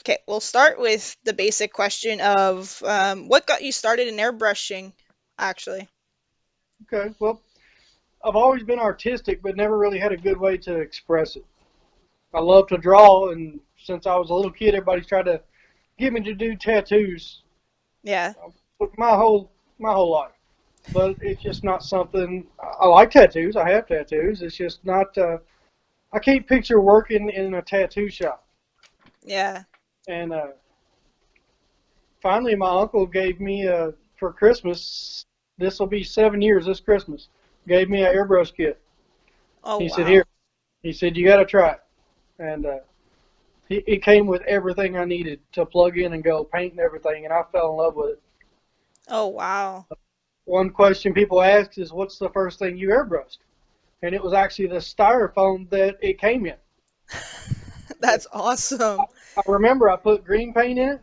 Okay, we'll start with the basic question of what got you started in airbrushing, actually. Okay, well, I've always been artistic, but never really had a good way to express it. I love to draw, and since I was a little kid, everybody's tried to get me to do tattoos Yeah. with my whole life. But it's just not something. I like tattoos. I have tattoos. It's just not. I can't picture working in a tattoo shop. Yeah. And finally, my uncle gave me for Christmas. This will be 7 years this Christmas. Gave me an airbrush kit. Oh, He said, "Here." wow. He said, "You got to try it." And it came with everything I needed to plug in and go paint and everything, and I fell in love with it. Oh, wow. One question people ask is, "What's the first thing you airbrushed?" And it was actually the styrofoam that it came in. That's awesome. I remember I put green paint in it,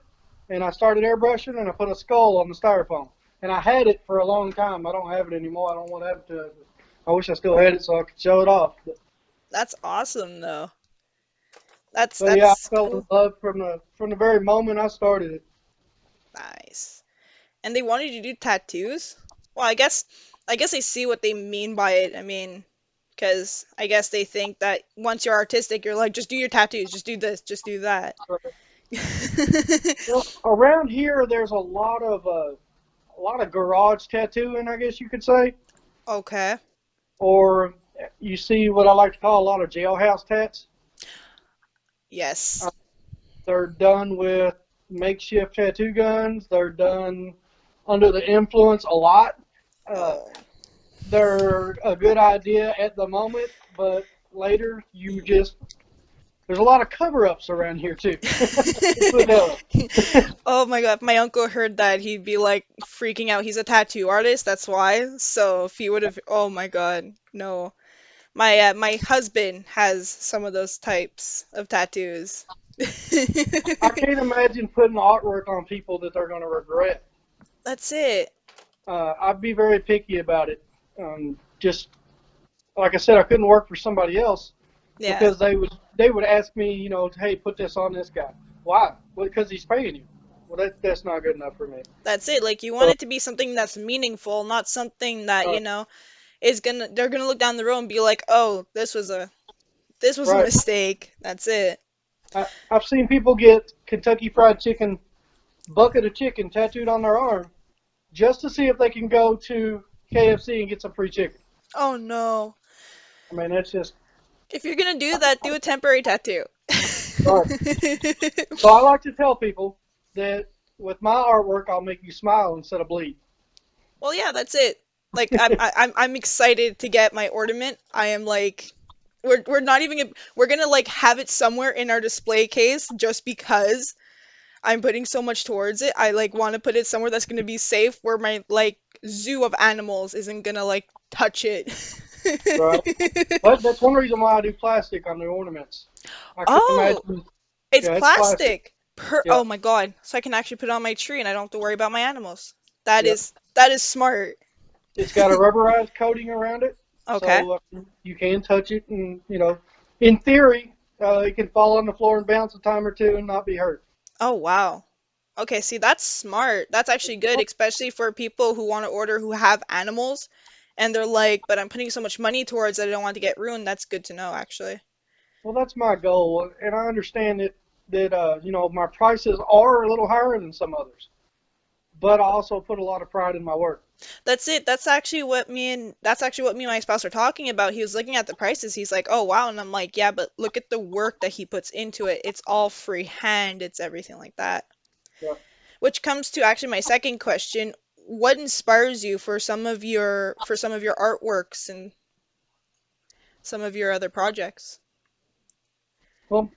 and I started airbrushing, and I put a skull on the styrofoam. And I had it for a long time. I don't have it anymore. I don't want to have it to. I wish I still had it so I could show it off. That's awesome, though. That's But yeah, that's I fell in cool. love from the very moment I started it. Nice. And they wanted you to do tattoos? Well, I guess I see what they mean by it. I mean, because I guess they think that once you're artistic, you're like, just do your tattoos, just do this, just do that. Well, around here, there's a lot of garage tattooing, I guess you could say, Okay. or you see what I like to call a lot of jailhouse tats. Yes. Uh, they're done with makeshift tattoo guns. They're done under the influence a lot. Uh, Oh. they're a good idea at the moment, but later you just there's a lot of cover-ups around here too. Put it that way. Oh my God, if my uncle heard that, he'd be like freaking out. He's a tattoo artist, that's why. So if he would have, oh my God, no. My husband has some of those types of tattoos. I can't imagine putting artwork on people that they're going to regret. That's it. I'd be very picky about it. Just like I said, I couldn't work for somebody else Yeah, because they would ask me, hey, put this on this guy. Why? Well, because he's paying you. Well, that's not good enough for me. that's it. Like you want So, it to be something that's meaningful, not something that, uh, is gonna they're gonna look down the road and be like, "Oh, this was a right. mistake." That's it. I've seen people get Kentucky Fried Chicken bucket of chicken tattooed on their arm just to see if they can go to KFC and get some free chicken. Oh no. I mean, that's just If you're gonna do that, do a temporary tattoo. right. So I like to tell people that with my artwork, I'll make you smile instead of bleed. Well, yeah, that's it. Like I'm excited to get my ornament. I am like we're not even we're gonna like have it somewhere in our display case just because I'm putting so much towards it. I like want to put it somewhere that's gonna be safe where my like zoo of animals isn't gonna like touch it. Right. But that's one reason why I do plastic on the ornaments. I can Oh, imagine. it's Yeah, it's plastic. plastic. Yeah. Oh my God. So I can actually put it on my tree and I don't have to worry about my animals. That Yeah. is that is smart. It's got a rubberized coating around it, Okay. so you can touch it, and in theory, it can fall on the floor and bounce a time or two and not be hurt. Oh wow. Okay, see, that's smart. That's actually good, especially for people who want to order who have animals and they're like, but I'm putting so much money towards it, I don't want to get ruined. That's good to know, actually. Well, that's my goal, and I understand that my prices are a little higher than some others, but I also put a lot of pride in my work. That's it. That's actually what me and my spouse are talking about. He was looking at the prices. He's like, "Oh, wow." And I'm like, "Yeah, but look at the work that he puts into it. It's all freehand. It's everything like that." Yeah. Which comes to actually my second question. What inspires you for some of your artworks and some of your other projects? Well,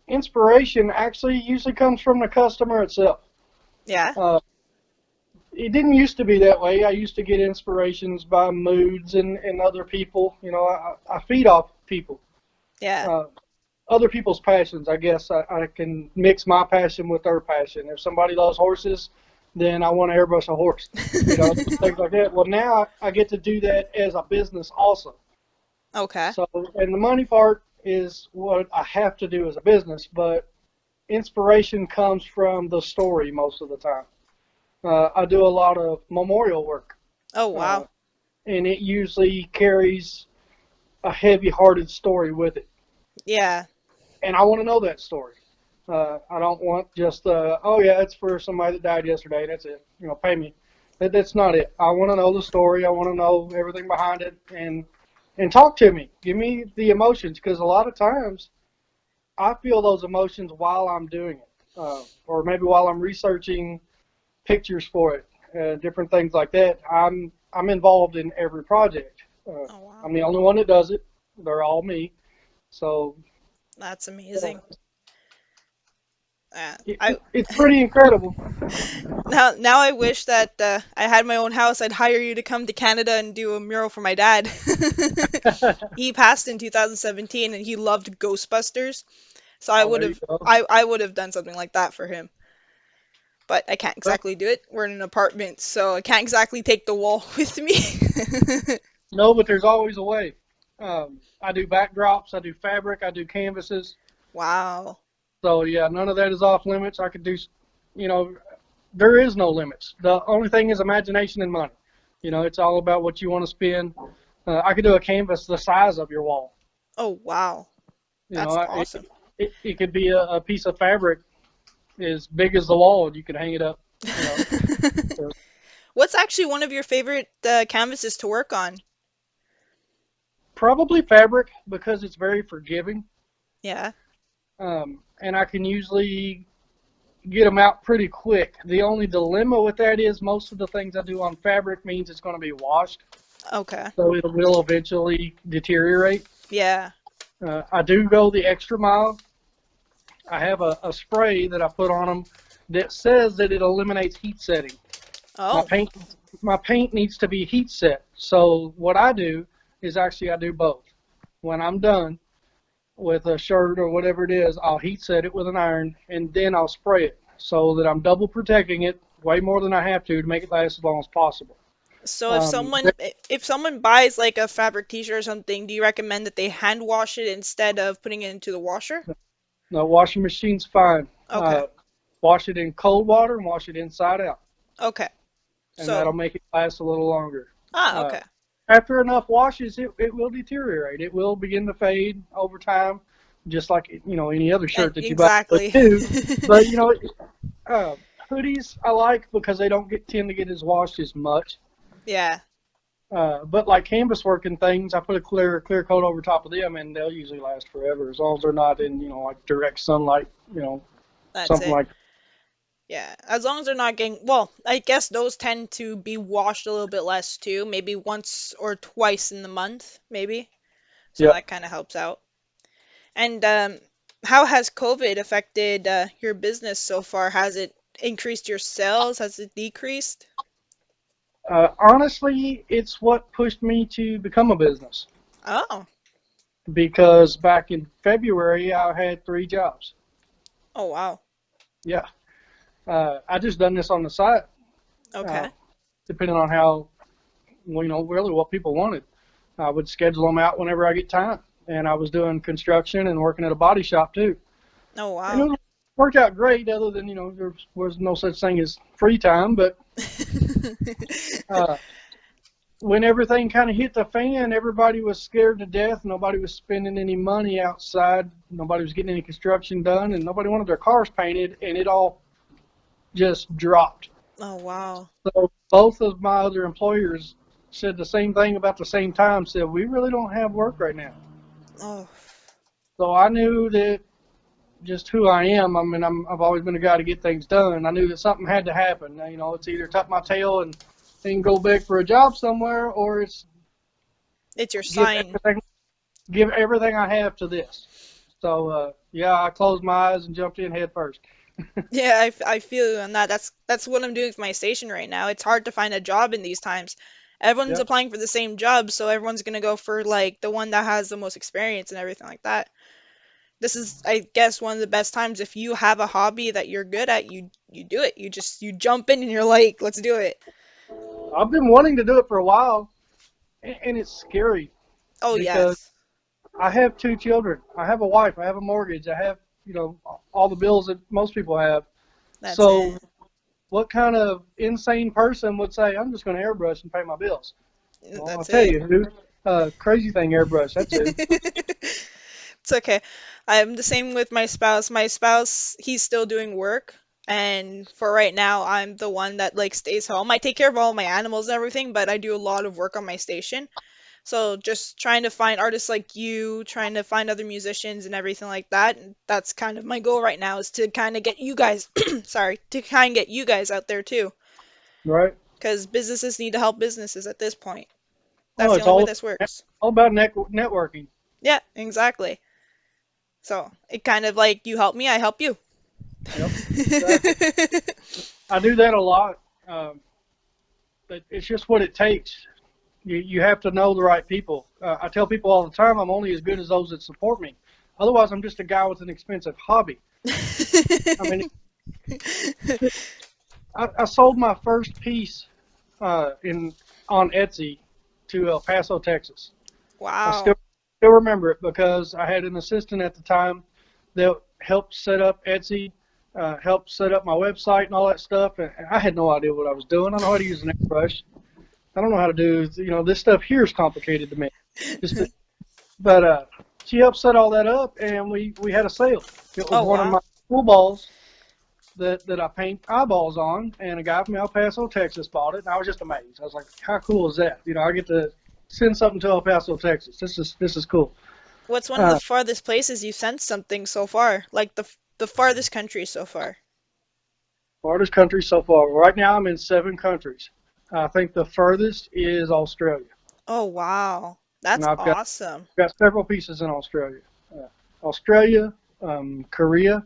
inspiration actually usually comes from the customer itself. Yeah. Uh, it didn't used to be that way. I used to get inspirations by moods and other people. I feed off people, Yeah. uh, other people's passions. I guess I can mix my passion with their passion. If somebody loves horses, then I want to airbrush a horse. Things like that. Well, now I get to do that as a business also. Okay. So, and the money part is what I have to do as a business, but inspiration comes from the story most of the time. I do a lot of memorial work, Oh, uh, wow. and it usually carries a heavy-hearted story with it. Yeah. And I want to know that story. I don't want just, oh yeah, it's for somebody that died yesterday. That's it. Pay me. That's not it. I want to know the story. I want to know everything behind it, and talk to me. Give me the emotions, because a lot of times I feel those emotions while I'm doing it, or maybe while I'm researching pictures for it, different things like that. I'm involved in every project. Uh, Oh, wow. I'm the only one that does it. They're all me. So That's uh, amazing. it, I it, it's pretty incredible. now I wish that I had my own house. I'd hire you to come to Canada and do a mural for my dad. He passed in 2017 and he loved Ghostbusters. So Oh, there you go. I would have done something like that for him. But I can't Well, exactly do it. We're in an apartment, so I can't exactly take the wall with me. no, but there's always a way. I do backdrops. I do fabric. I do canvases. Wow. So yeah, none of that is off limits. I could do, you know, there is no limits. The only thing is imagination and money. It's all about what you want to spend. I could do a canvas the size of your wall. Oh, wow. You know, That's it, awesome. it could be a piece of fabric as big as the wall, and you could hang it up. You know, So What's actually one of your favorite canvases to work on? probably fabric because it's very forgiving, Yeah. and I can usually get them out pretty quick. The only dilemma with that is most of the things I do on fabric means it's going to be washed, Okay. so it will eventually deteriorate. Yeah. I do go the extra mile. I have a spray that I put on them that says that it eliminates heat setting. My Oh. paint my paint needs to be heat set. So what I do is actually I do both. When I'm done with a shirt or whatever it is, I'll heat set it with an iron and then I'll spray it so that I'm double protecting it way more than I have to make it last as long as possible. So Um, if someone buys like a fabric t-shirt or something, do you recommend that they hand wash it instead of putting it into the washer? the washing machine's fine. Okay. Wash it in cold water and wash it inside out, Okay. and that'll So, make it last a little longer. Uh, okay. After enough washes, it will deteriorate. It will begin to fade over time, just like any other And shirt that you buy would exactly. do. But uh, hoodies I like because they don't tend to get as washed as much. Yeah, But like canvas work and things, I put a clear coat over top of them, and they'll usually last forever as long as they're not in like direct sunlight. that's Something it. like Yeah, as long as they're not getting, well, I guess those tend to be washed a little bit less too, maybe once or twice in the month, maybe. So yeah. that kind of helps out. And how has COVID affected your business so far? Has it increased your sales? Has it decreased? Honestly, it's what pushed me to become a business Oh, because back in February I had 3 jobs. oh wow. Yeah. I just done this on the side, uh, Okay. depending on how, well, really what people wanted. I would schedule them out whenever I get time, and I was doing construction and working at a body shop too, Oh and wow. worked out great. Other than there was no such thing as free time, but uh, when everything kind of hit the fan, everybody was scared to death. Nobody was spending any money outside. Nobody was getting any construction done, and nobody wanted their cars painted, and it all just dropped. Oh wow. So both of my other employers said the same thing about the same time. Said we really don't have work right now. Oh, So I knew that just who I am. I mean, I've always been a guy to get things done. I knew that something had to happen. It's either tuck my tail and go beg for a job somewhere, or it's it's your give sign. everything I have to this. So yeah, I closed my eyes and jumped in head first. Yeah, I feel you on that. That's what I'm doing with my station right now. It's hard to find a job in these times. Everyone's Yep. applying for the same job, so everyone's gonna go for like the one that has the most experience and everything like that. This is, I guess, one of the best times if you have a hobby that you're good at, you do it. You jump in and you're like, let's do it. I've been wanting to do it for a while, and it's scary Oh because yes. I have 2 children. I have a wife. I have a mortgage. I have all the bills that most people have. That's So it. what kind of insane person would say, I'm just going to airbrush and pay my bills? Well, I'll That's tell it. you who. Crazy Thing Airbrush. That's who. It's okay. I'm the same with my spouse. My spouse, he's still doing work, and for right now, I'm the one that like stays home. I take care of all my animals and everything, but I do a lot of work on my station. So just trying to find artists like you, trying to find other musicians and everything like that. And that's kind of my goal right now is to kind of get you guys, sorry, to kind of get you guys out there too, Right? because businesses need to help businesses at this point. Oh, That's the it's only way this works. all about networking. Yeah, exactly. So it kind of like you help me, I help you. Yep, exactly. I do that a lot. But it's just what it takes. You have to know the right people. I tell people all the time, I'm only as good as those that support me. Otherwise, I'm just a guy with an expensive hobby. I mean, I sold my first piece in on Etsy to El Paso, Texas. I Wow. still remember it because I had an assistant at the time that helped set up Etsy, helped set up my website and all that stuff. And I had no idea what I was doing. I know how to use an airbrush. I don't know how to do, this stuff here is complicated to me. Just, but she helped set all that up, and we had a sale. It was Oh one of wow. my pool balls that I paint eyeballs on, and a guy from El Paso, Texas, bought it, and I was just amazed. I was like, how cool is that? I get to send something to El Paso, Texas. This is cool. What's one of the Uh, farthest places you've sent something so far? Like the farthest country so far? Farthest country so far. Right now, I'm in 7 countries. I think the furthest is Australia, Oh wow. and That's I've awesome. got several pieces in Australia. Australia, Korea,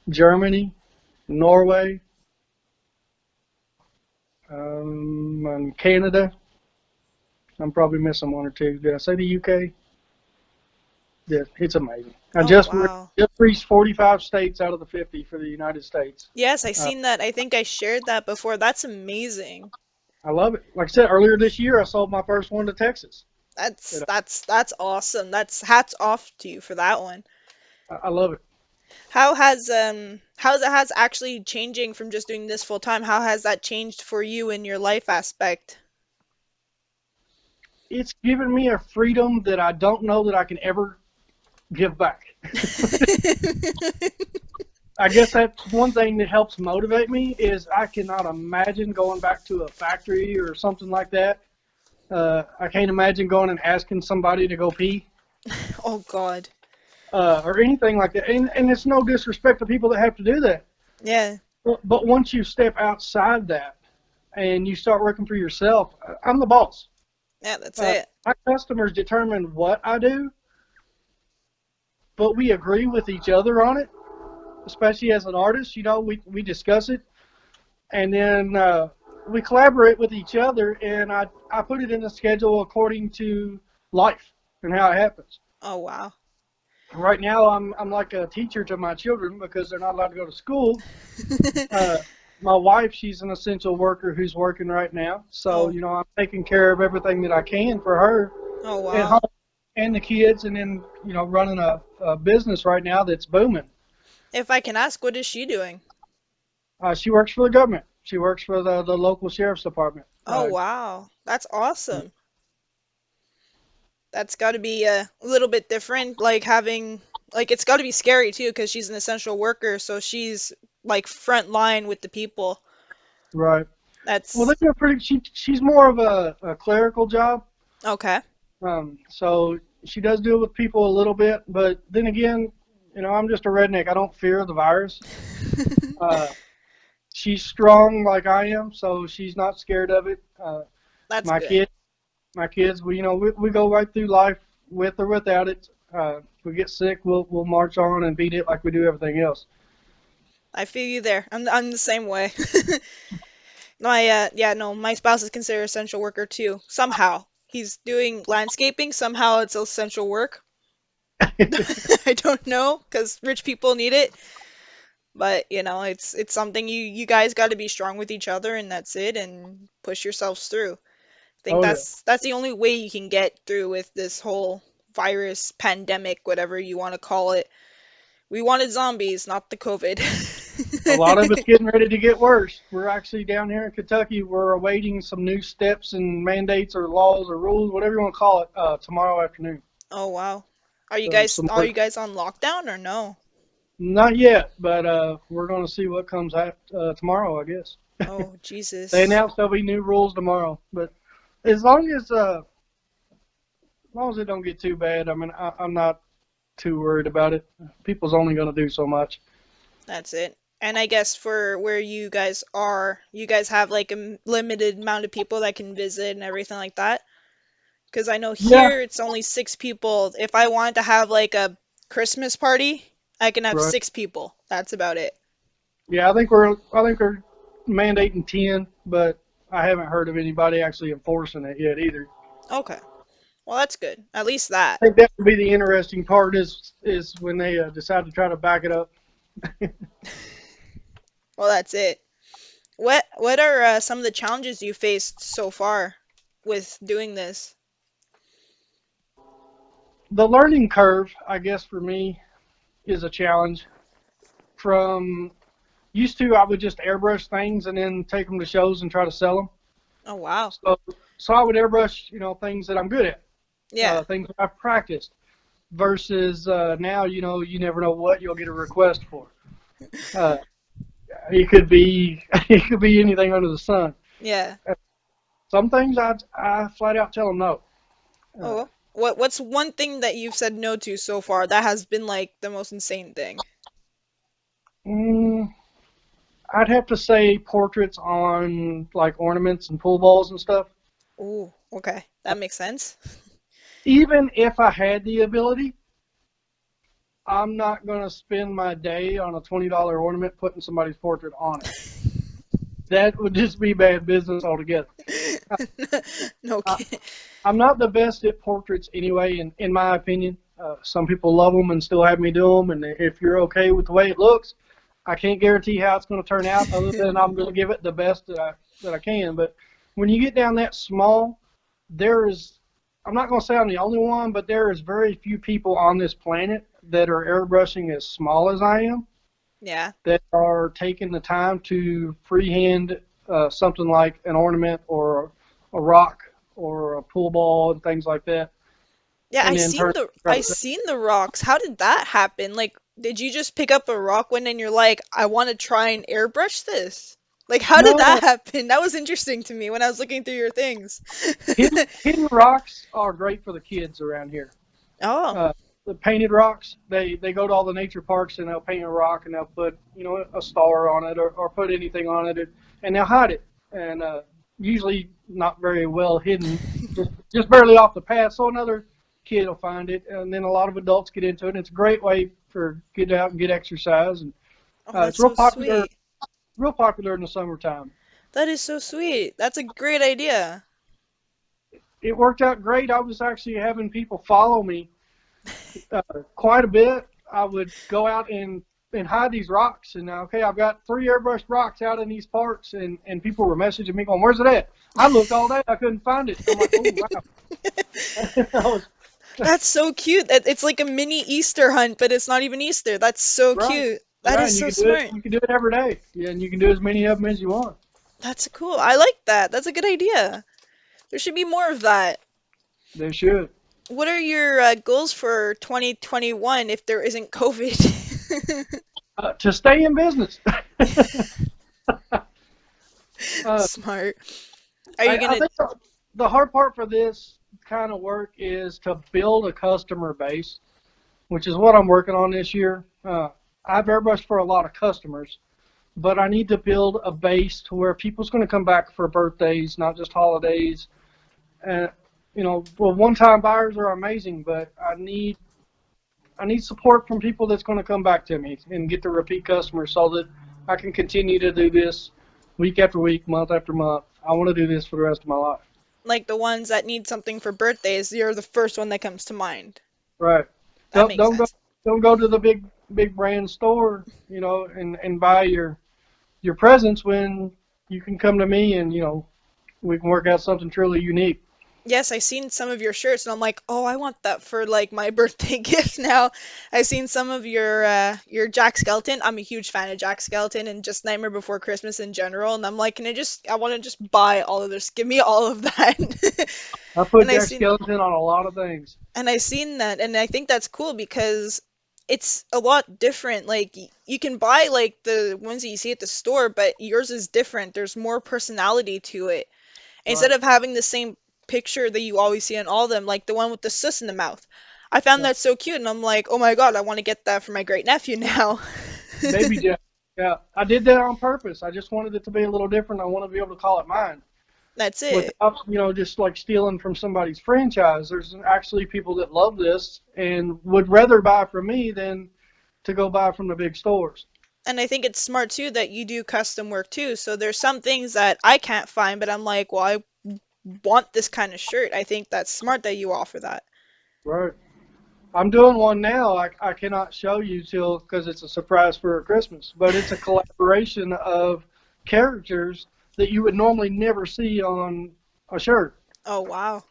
Germany, Norway, and Canada. I'm probably missing one or two. Did I say the UK? Yeah, it's amazing. I Oh wow. just reached 45 states out of the 50 for the United States. Yes, I Uh, seen that. I think I shared that before. That's amazing. I love it. Like I said earlier this year, I sold my first one to Texas. That's You know, that's that's awesome. That's hats off to you for that one. I love it. How's it has actually changing from just doing this full time? How has that changed for you in your life aspect? It's given me a freedom that I don't know that I can ever give back. I guess that's one thing that helps motivate me is I cannot imagine going back to a factory or something like that. I can't imagine going and asking somebody to go pee Oh God. or anything like that. And it's no disrespect to people that have to do that. Yeah. But once you step outside that and you start working for yourself, I'm the boss. Yeah, that's it. My customers determine what I do, but we agree with each other on it, especially as an artist. We discuss it and then we collaborate with each other, and I put it in the schedule according to life and how it happens. Oh wow. Right now, I'm like a teacher to my children because they're not allowed to go to school. Uh, my wife, she's an essential worker who's working right now, so Oh. I'm taking care of everything that I can for her Oh at wow. home and the kids, and then running a business right now that's booming. If I can ask, what is she doing? She works for the government. She works for the local sheriff's department. Oh wow. That's awesome. That's got to be a little bit different, like having like it's got to be scary too because she's an essential worker, so she's like front line with the people. Right. Well, they That's do a pretty. She's more of a clerical job. okay. So she does deal with people a little bit, but then again, I'm just a redneck. I don't fear the virus. Uh, she's strong like I am, so she's not scared of it. That's My good. kid, my kids, we go right through life with or without it. If we get sick, we'll march on and beat it like we do everything else. I feel you there. I'm the same way. My yeah, no, my spouse is considered essential worker too. Somehow. He's doing landscaping, somehow it's essential work. I don't know, because rich people need it. But it's something you guys got to be strong with each other, and that's it, and push yourselves through. I think Oh yeah. that's the only way you can get through with this whole virus pandemic, whatever you want to call it. We wanted zombies, not the COVID. A lot of it's getting ready to get worse. We're actually down here in Kentucky. We're awaiting some new steps and mandates or laws or rules, whatever you want to call it, tomorrow afternoon. Oh wow. So some Are more, you guys on lockdown or no? not yet, but we're going to see what comes out tomorrow, I guess. Oh They Jesus. announced there'll be new rules tomorrow, but as long as it don't get too bad, I mean, I'm not too worried about it. People's only going to do so much. That's it. And I guess for where you guys are, you guys have like a limited amount of people that can visit and everything like that. Because I know Yeah, here it's only 6 people. If I wanted to have like a Christmas party, I can have right. 6 people. That's about it. Yeah, I think we're mandating 10, but I haven't heard of anybody actually enforcing it yet either. Okay. Well, that's good. At least that. I think that would be the interesting part is when they decide to try to back it up. Well, that's it. What are some of the challenges you faced so far with doing this? The learning curve, I guess, for me is a challenge. From used to, I would just airbrush things and then take them to shows and try to sell them. Oh, wow. So, so I would airbrush, things that I'm good at, Yeah. things that I've practiced. Versus now, you never know what you'll get a request for. Uh, it could be it could be anything under the sun. Yeah. Some things I flat out tell them no. Uh, Oh, what's one thing that you've said no to so far that has been like the most insane thing? mm, I'd have to say portraits on like ornaments and pool balls and stuff. Ooh, okay. That makes sense. Even if I had the ability, I'm not going to spend my day on a $20 ornament putting somebody's portrait on it. That would just be bad business altogether. No I, kid. I'm not the best at portraits anyway, in my opinion. Some people love them and still have me do them, and if you're okay with the way it looks, I can't guarantee how it's going to turn out, other than I'm going to give it the best that I can. But when you get down that small, there is I'm not going to say I'm the only one, but there is very few people on this planet that are airbrushing as small as I am, Yeah. that are taking the time to freehand something like an ornament or a rock or a pool ball and things like that, Yeah, and then turn I seen the rocks. How did that happen? Like, did you just pick up a rock one day and you're like, I want to try and airbrush this? Like, how did that no. happen? That was interesting to me when I was looking through your things. Hidden rocks are great for the kids around here. Oh, Uh, the painted rocks, they go to all the nature parks and they'll paint a rock and they'll put a star on it, or put anything on it, and they'll hide it, and usually not very well hidden, just barely off the path, so another kid will find it, and then a lot of adults get into it. And it's a great way for get out and get exercise, and oh, that's it's real so popular, sweet. real popular in the summertime. That is so sweet. That's a great idea. It worked out great. I was actually having people follow me uh, quite a bit. I would go out and hide these rocks, and okay, I've got 3 airbrushed rocks out in these parks, and people were messaging me going, "Where's it at?" I looked all day, I couldn't find it. I'm like, "Oh wow!" I was, That's so cute. It's like a mini Easter hunt, but it's not even Easter. That's so right, cute. That yeah, is and you so can do it. smart. You can do it every day. Yeah, and you can do as many of them as you want. That's cool. I like that. That's a good idea. There should be more of that. They should. What are your goals for 2021 if there isn't COVID? To stay in business. uh, Smart. Are you I gonna? think the hard part for this kind of work is to build a customer base, which is what I'm working on this year. I've airbrushed for a lot of customers, but I need to build a base to where people's going to come back for birthdays, not just holidays. And well, one-time buyers are amazing, but I need support from people that's going to come back to me and get the repeat customers, so that I can continue to do this week after week, month after month. I want to do this for the rest of my life. Like the ones that need something for birthdays, you're the first one that comes to mind. Right. That Don't makes don't go sense. don't go to the big brand store, and buy your presents when you can come to me, and we can work out something truly unique. Yes, I seen some of your shirts and I'm like, oh, I want that for like my birthday gift now. I seen some of your Jack Skellington. I'm a huge fan of Jack Skellington and just Nightmare Before Christmas in general. And I'm like, I want to just buy all of this. Give me all of that. I put And I Jack seen Skellington on a lot of things. and I seen that and I think that's cool because it's a lot different. Like you can buy like the ones that you see at the store, but yours is different. There's more personality to it. Instead Right. of having the same picture that you always see on all of them, like the one with the sus in the mouth. I found Yeah. that so cute, and I'm like, oh my god, I want to get that for my great nephew now. Baby Jack. Yeah. I did that on purpose. I just wanted it to be a little different. I want to be able to call it mine That's it. without, just like stealing from somebody's franchise. There's actually people that love this and would rather buy from me than to go buy from the big stores. And I think it's smart too that you do custom work too. So there's some things that I can't find, but I'm like, well, I want this kind of shirt. I think that's smart that you offer that. Right. I'm doing one now. I cannot show you till because it's a surprise for Christmas, but it's a collaboration of characters that you would normally never see on a shirt. Oh wow.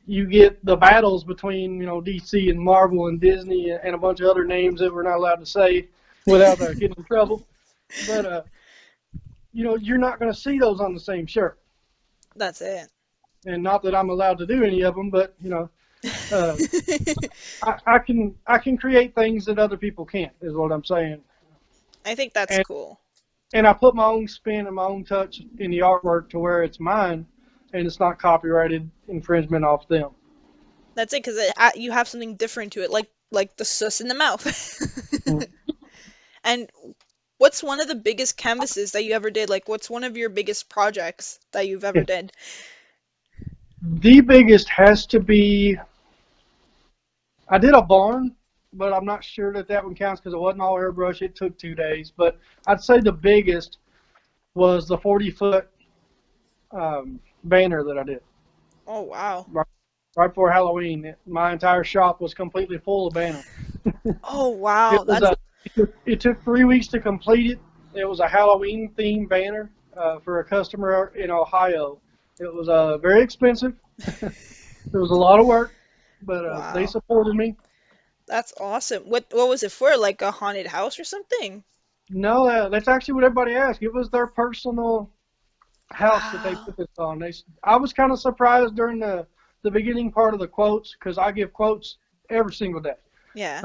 You get the battles between DC and Marvel and Disney and a bunch of other names that we're not allowed to say without getting in trouble. But you're not going to see those on the same shirt. That's it. And not that I'm allowed to do any of them, but uh, I can create things that other people can't. Is what I'm saying. I think that's And cool. and I put my own spin and my own touch in the artwork to where it's mine, and it's not copyrighted infringement off them. That's it, because you have something different to it, like the sus in the mouth. And what's one of the biggest canvases that you ever did? Like, what's one of your biggest projects that you've ever did? The biggest has to be I did a barn, but I'm not sure that that one counts because it wasn't all airbrush. It took 2 days, but I'd say the biggest was the 40-foot banner that I did Oh, wow. right, right before Halloween. My entire shop was completely full of banners. Oh, wow. It was That's, a. It took 3 weeks to complete it. It was a Halloween themed banner for a customer in Ohio. It was very expensive. It was a lot of work, but they wow. supported me. That's awesome. What was it for? Like a haunted house or something? No, that's actually what everybody asked. It was their personal house that they Wow. put this on. I was kind of surprised during the beginning part of the quotes because I give quotes every single day. Yeah.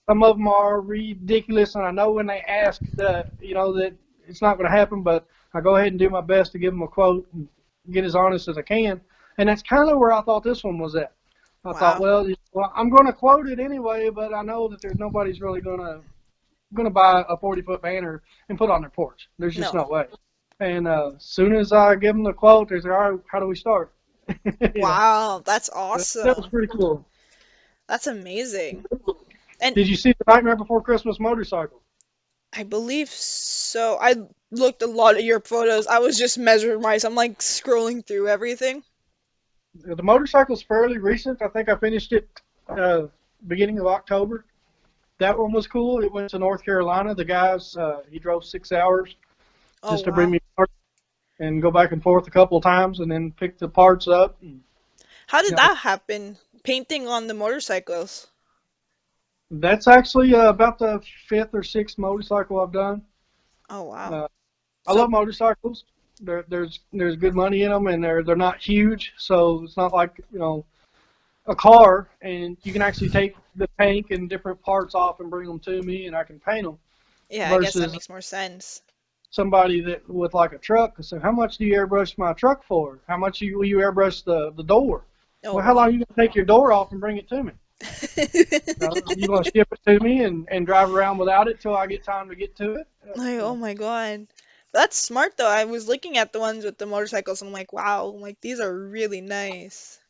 Some of them are ridiculous, and I know when they ask that it's not going to happen, but I go ahead and do my best to give them a quote and get as honest as I can. And that's kind of where I thought this one was at. I thought, Wow. well, I'm going to quote it anyway, but I know that there's nobody's really going to buy a 40-foot banner and put it on their porch. There's just No. no way. And as soon as I give them the quote, they say, all right, how do we start? you know, Wow. That's that was awesome. pretty cool. That's amazing. And Did you see the Nightmare Before Christmas motorcycle? I believe so. I looked a lot at your photos. I was just mesmerized. I'm like scrolling through everything. The motorcycle's fairly recent. I think I finished it uh, beginning of October. That one was cool. It went to North Carolina. The guys, he drove 6 hours Oh, just to bring wow. me parts and go back and forth a couple of times and then pick the parts up. And, How you did know, that happen? Painting on the motorcycles. that's actually about the fifth or sixth motorcycle I've done. Oh, wow. Uh, I So, love motorcycles. There's good money in them, and they're not huge, so it's not like a car. And you can actually take the tank and different parts off and bring them to me, and I can paint them. yeah, I guess that Versus makes more sense. somebody that with like a truck. So how much do you airbrush my truck for? How much will you airbrush the door? Oh, Well, how long wow. are you gonna take your door off and bring it to me? You gonna ship it to me and drive around without it till I get time to get to it? Like, oh my God. That's smart though. I was looking at the ones with the motorcycles and I'm like, wow, like these are really nice.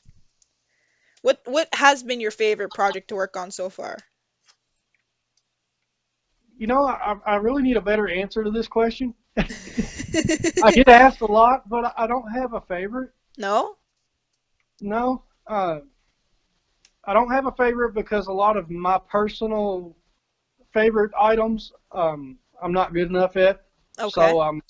What has been your favorite project to work on so far? I really need a better answer to this question. I get asked a lot, but I don't have a favorite. No? No, I don't have a favorite because a lot of my personal favorite items I'm not good enough at. Okay. So I'm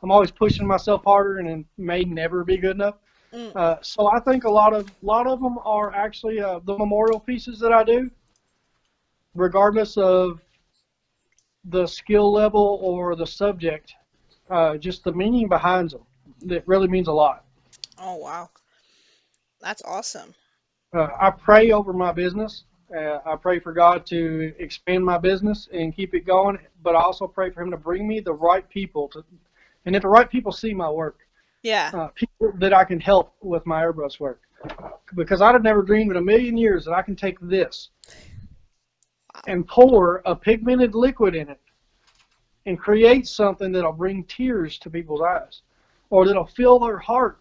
always pushing myself harder, and it may never be good enough. Mm. So I think a lot of them are actually the memorial pieces that I do, regardless of the skill level or the subject. Just the meaning behind them that really means a lot. Oh wow, that's awesome. I pray over my business. I pray for God to expand my business and keep it going, but I also pray for Him to bring me the right people to, and if the right people see my work, Yeah. people that I can help with my airbrush work. Because I'd have never dreamed in a million years that I can take this Wow. and pour a pigmented liquid in it and create something that'll bring tears to people's eyes, or that'll fill their heart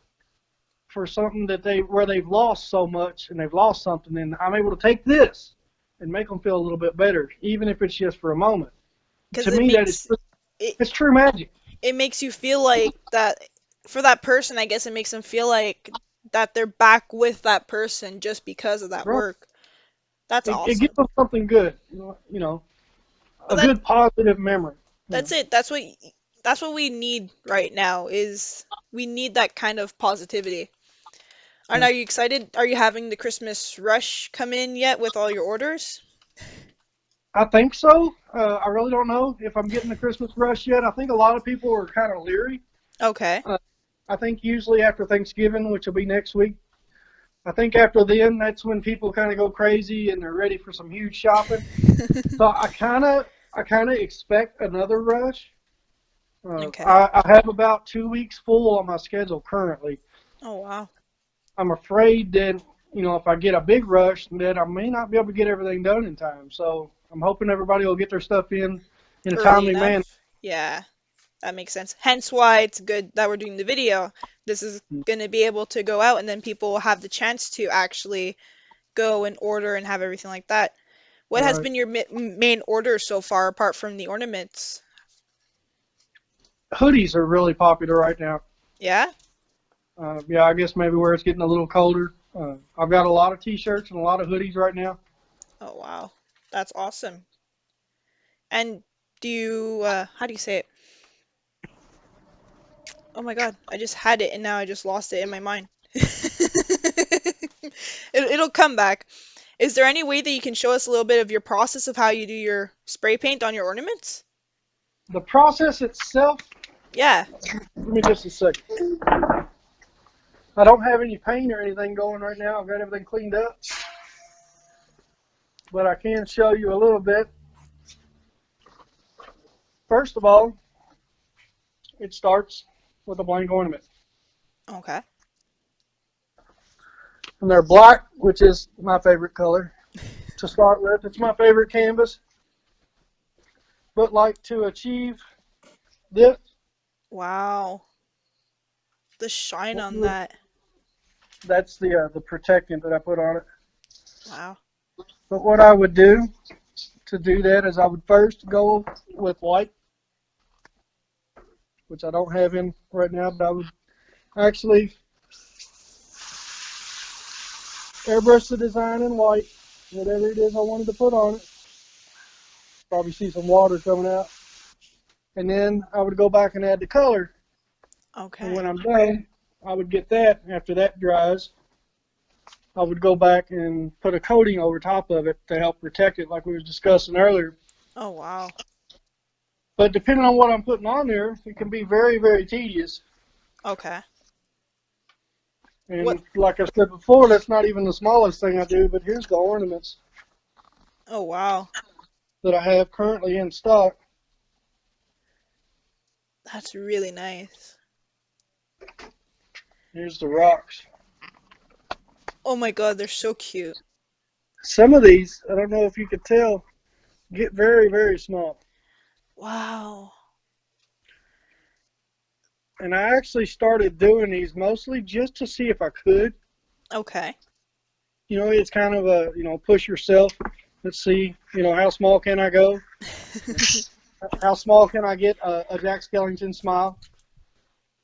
for something that they where they've lost so much and they've lost something, and I'm able to take this and make them feel a little bit better, even if it's just for a moment. Because To me, that is it it's true magic. it makes you feel like that for that person. I guess it makes them feel like that they're back with that person just because of that Right? work. That's It gives awesome. them something good, But a good positive memory. You that's know, it. That's what we need right now is we need that kind of positivity. And yeah. are you excited? Are you having the Christmas rush come in yet with all your orders? I think so. I really don't know if I'm getting the Christmas rush yet. I think a lot of people are kind of leery. Okay. Uh, I think usually after Thanksgiving, which will be next week, I think after then, that's when people kind of go crazy and they're ready for some huge shopping. So I kind of expect another rush. Okay. I have about 2 weeks full on my schedule currently. Oh wow. I'm afraid that if I get a big rush, that I may not be able to get everything done in time. So I'm hoping everybody will get their stuff in a Early timely manner. enough? Yeah, that makes sense. Hence why it's good that we're doing the video. This is going to be able to go out and then people will have the chance to actually go and order and have everything like that. What has Right. been your main order so far apart from the ornaments? Hoodies are really popular right now. Yeah? Yeah, I guess maybe where it's getting a little colder. I've got a lot of t-shirts and a lot of hoodies right now. Oh wow. That's awesome. And do you how do you say it? Oh my God, I just had it and now I just lost it in my mind. It'll come back. Is there any way that you can show us a little bit of your process of how you do your spray paint on your ornaments? The process itself, Yeah. give me just a second. I don't have any paint or anything going right now. I've got everything cleaned up, but I can show you a little bit. First of all, it starts with a blank ornament. Okay. And they're black, which is my favorite color to start with. It's my favorite canvas. But like to achieve this, Wow. The shine on that. that's the protectant that I put on it. Wow. But what I would do to do that is I would first go with white, which I don't have in right now, but I would actually airbrush the design in white, whatever it is I wanted to put on it. Probably see some water coming out. And then I would go back and add the color. And Okay. when I'm done, I would get that. After that dries, I would go back and put a coating over top of it to help protect it, like we was discussing earlier. Oh wow. But depending on what I'm putting on there, it can be very, very tedious. Okay. What? And like I said before, that's not even the smallest thing I do, but here's the ornaments Oh wow. that I have currently in stock. That's really nice. Here's the rocks. Oh my God, they're so cute. Some of these, I don't know if you could tell, get very, very small. Wow. And I actually started doing these mostly just to see if I could. Okay. It's kind of push yourself. Let's see, how small can I go? How small can I get a Jack Skellington smile?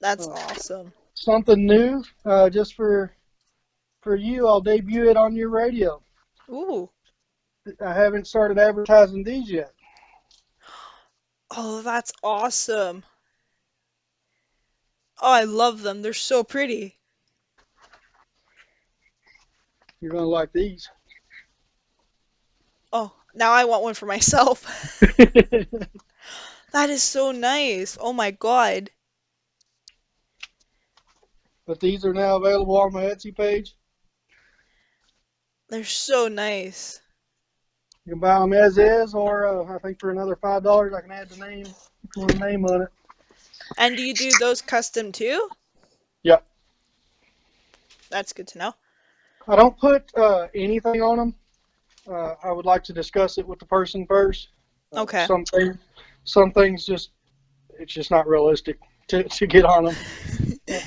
That's Uh, awesome. Something new, just for you. I'll debut it on your radio. Ooh. I haven't started advertising these yet. Oh, that's awesome. Oh, I love them. They're so pretty. You're gonna like these. Oh, now I want one for myself. That is so nice. Oh my God. But these are now available on my Etsy page. They're so nice. You can buy them as is, or I think for another $5 I can add the name, if you want a name on it. And do you do those custom too? Yeah. That's good to know. I don't put anything on them. I would like to discuss it with the person first. Okay. Some things just it's just not realistic to get on them. Uh,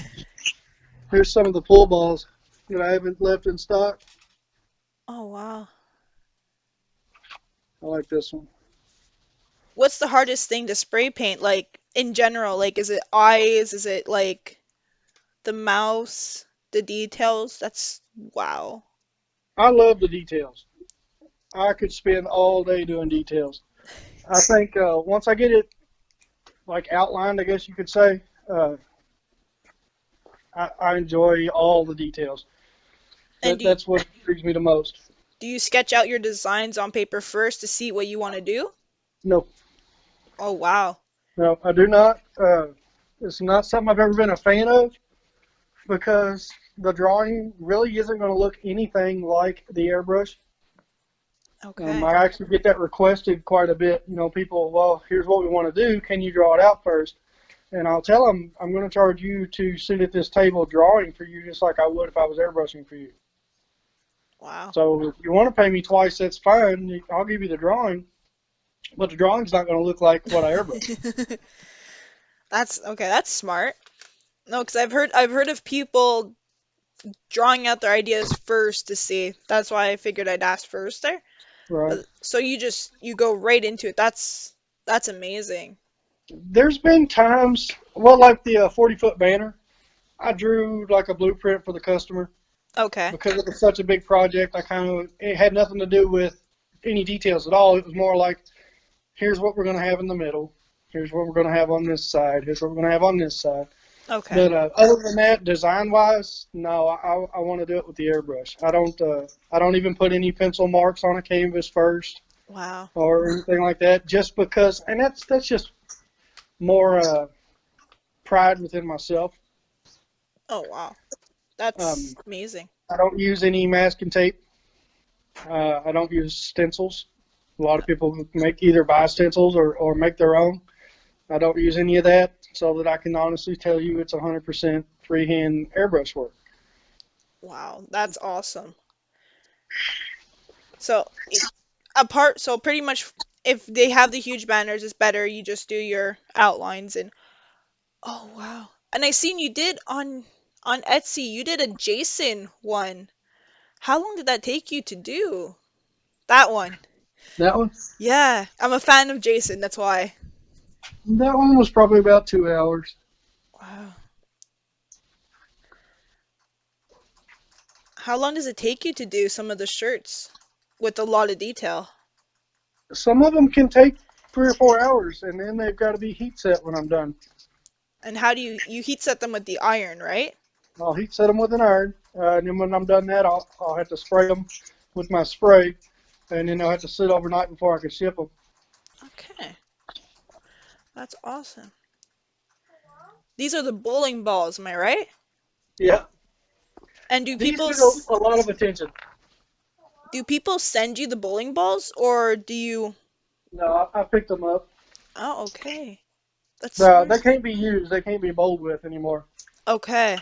Here's some of the pull balls that I haven't left in stock. Oh wow. I like this one. What's the hardest thing to spray paint, like in general? Like, is it eyes? Is it like the mouse, the details? That's wow. I love the details. I could spend all day doing details. I think once I get it like outlined, I guess you could say, I enjoy all the details. And That's what intrigues me the most. do you sketch out your designs on paper first to see what you want to do? No, Oh wow. no, I do not. It's not something I've ever been a fan of because the drawing really isn't going to look anything like the airbrush. Okay. I actually get that requested quite a bit. People, well, here's what we want to do. Can you draw it out first? And I'll tell them I'm going to charge you to sit at this table drawing for you just like I would if I was airbrushing for you. Wow. So if you want to pay me twice, that's fine. I'll give you the drawing, but the drawing's not going to look like what I airbrush. That's okay. That's smart. No, because I've heard of people drawing out their ideas first to see. That's why I figured I'd ask first there. Right. So you go right into it. That's amazing. There's been times, well, like the 40-foot banner, I drew like a blueprint for the customer Okay. because it was such a big project. It had nothing to do with any details at all. It was more like, here's what we're going to have in the middle. Here's what we're going to have on this side. Here's what we're going to have on this side. Okay. But other than that, design-wise, no, I want to do it with the airbrush. I don't even put any pencil marks on a canvas first Wow. or anything like that, just because, and that's just more pride within myself. Oh wow. Um, That's amazing. I don't use any masking tape. I don't use stencils. A lot of people make either buy stencils or make their own. I don't use any of that so that I can honestly tell you it's 100% freehand airbrush work. Wow. That's awesome. So so pretty much if they have the huge banners, it's better you just do your outlines and oh wow. And I seen you did on Etsy, you did a Jason one. How long did that take you to do? That one. That one, Yeah, I'm a fan of Jason, that's why. that one was probably about 2 hours. Wow. How long does it take you to do some of the shirts with a lot of detail? Some of them can take 3 or 4 hours, and then they've got to be heat set when I'm done. And how do you heat set them with the iron, right? I'll heat set them with an iron, and then when I'm done that, I'll have to spray them with my spray, and then they'll have to sit overnight before I can ship them. Okay, that's awesome. These are the bowling balls, am I right? Yeah, And these get a lot of attention. do people send you the bowling balls or do you? No, I picked them up. Oh, okay. That's They smart. can't be used. They can't be bowled with anymore. Okay.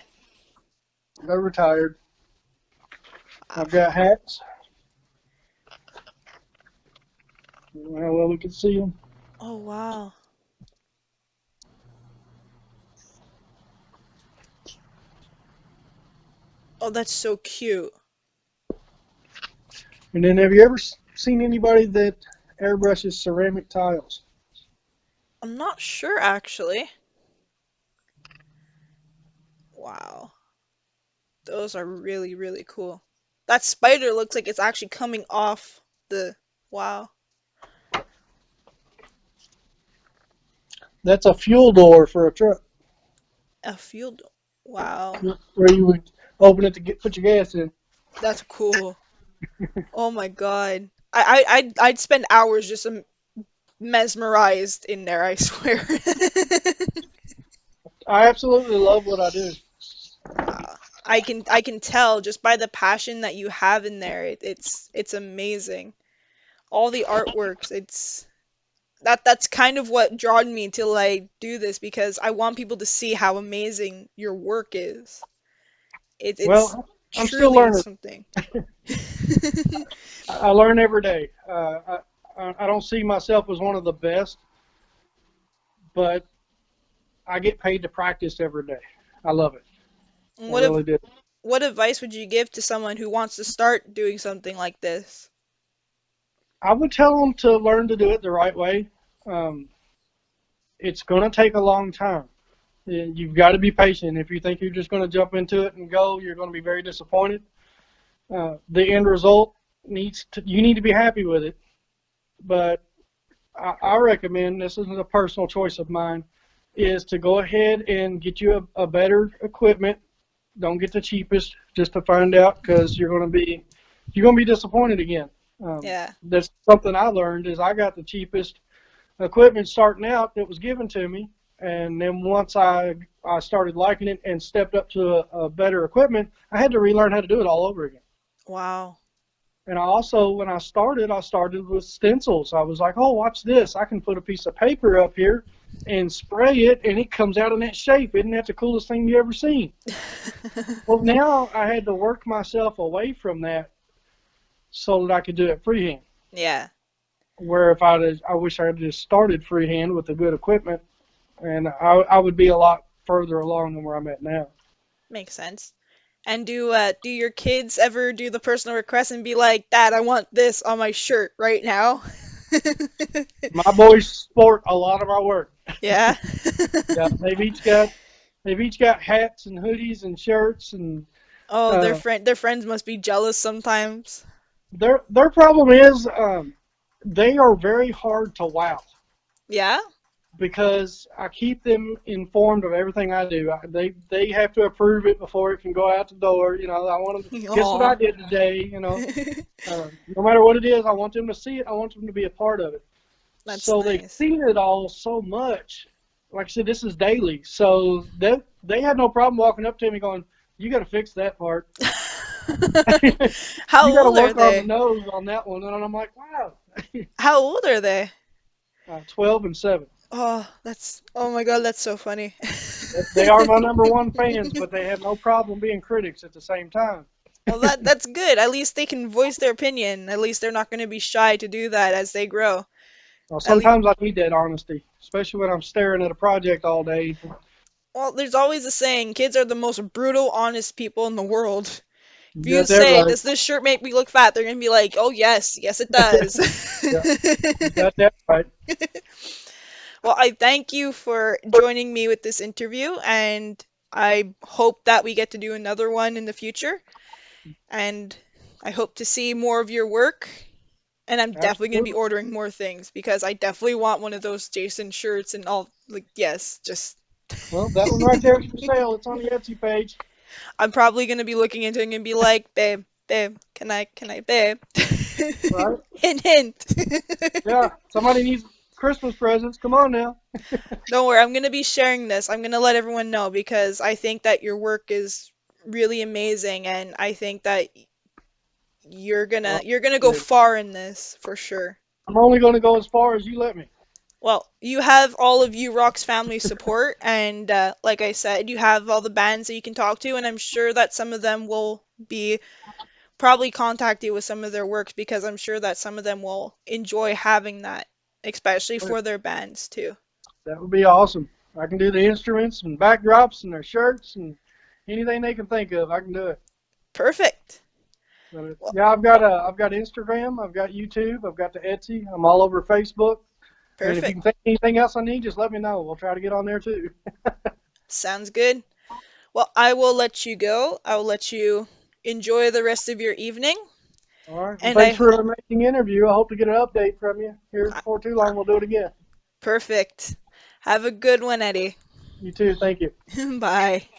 They're retired. Wow. I've got hats. How well we can see them. Oh, wow. Oh, that's so cute. And then, have you ever seen anybody that airbrushes ceramic tiles? I'm not sure actually. Wow. Those are really, really cool. That spider looks like it's actually coming off the. Wow. That's a fuel door for a truck, A field. Wow. where you would open it to put your gas in. That's cool. Oh my God. I'd spend hours just mesmerized in there, I swear. I absolutely love what I do. I can tell just by the passion that you have in there. It's amazing. All the artworks, it's that's kind of what drawn me to like do this because I want people to see how amazing your work is. It's Well, I'm still truly learning. something. I learn every day. I don't see myself as one of the best, but I get paid to practice every day. I love it. And I really do. what advice would you give to someone who wants to start doing something like this? I would tell them to learn to do it the right way. Um, it's going to take a long time. You've got to be patient. If you think you're just going to jump into it and go, you're going to be very disappointed. The end result you need to be happy with it. But I recommend, this isn't a personal choice of mine, is to go ahead and get you a better equipment. Don't get the cheapest just to find out because you're going to be disappointed again. Yeah. That's something I learned is I got the cheapest equipment starting out that was given to me, and then once I started liking it and stepped up to a better equipment, I had to relearn how to do it all over again. Wow. And I also, when I started with stencils. I was like, oh, watch this. I can put a piece of paper up here and spray it, and it comes out in that shape. Isn't that the coolest thing you ever seen? Well, now I had to work myself away from that so that I could do it freehand. Yeah, Where if I wish I had just started freehand with the good equipment, and I would be a lot further along than where I'm at now. makes sense. And do your kids ever do the personal request and be like, "Dad, I want this on my shirt right now"? My boys sport a lot of our work. Yeah. Yeah, they've each got hats and hoodies and shirts, and Oh, uh, their friends must be jealous sometimes. their problem is they are very hard to wow Yeah? because I keep them informed of everything I do. They have to approve it before it can go out the door. I want them to guess what I Aw. did today. No matter what it is, I want them to see it. I want them to be a part of it. That's So they've nice. seen it all so much. Like I said, this is daily. So they had no problem walking up to me going, "You got to fix that part. How You got to old are work on the they? nose on that one." And I'm like, "Wow." How old are they? 12 and 7. Oh my God, that's so funny. They are my number one fans, but they have no problem being critics at the same time. Well, that's good. At least they can voice their opinion. At least they're not going to be shy to do that as they grow. Well, At least, sometimes I need that honesty, especially when I'm staring at a project all day. well, there's always a saying, kids are the most brutal, honest people in the world. You If you got that say, right. "Does this shirt make me look fat?" They're gonna be like, "Oh yes, yes it does." Yeah, you got that right. Well, I thank you for joining me with this interview, and I hope that we get to do another one in the future. And I hope to see more of your work. And I'm definitely gonna be Absolutely. ordering more things because I definitely want one of those Jason shirts and all. Like, yes, just. Well, that one right there is for sale. It's on the Etsy page. I'm probably gonna be looking into it and be like, babe, babe, babe? Right? Hint, hint. Yeah. Somebody needs Christmas presents. Come on now. Don't worry, I'm gonna be sharing this. I'm gonna let everyone know because I think that your work is really amazing, and I think that Well, you're gonna go far in this for sure. I'm only going to go as far as you let me. Well, you have all of you Rock's family support, and like I said, you have all the bands that you can talk to, and I'm sure that some of them will be probably contact you with some of their works because I'm sure that some of them will enjoy having that, especially for their bands too. That would be awesome. I can do the instruments and backdrops and their shirts and anything they can think of. I can do it. Perfect. But Well, yeah, I've got Instagram, I've got YouTube, I've got the Etsy. I'm all over Facebook. And if you perfect. can think of anything else I need, just let me know. We'll try to get on there too. Sounds good. Well, I will let you go. I will let you enjoy the rest of your evening. All right. Well, And thanks for an amazing interview. I hope to get an update from you here I- before too long. We'll do it again. perfect. Have a good one, Eddie. You too. Thank you. Bye.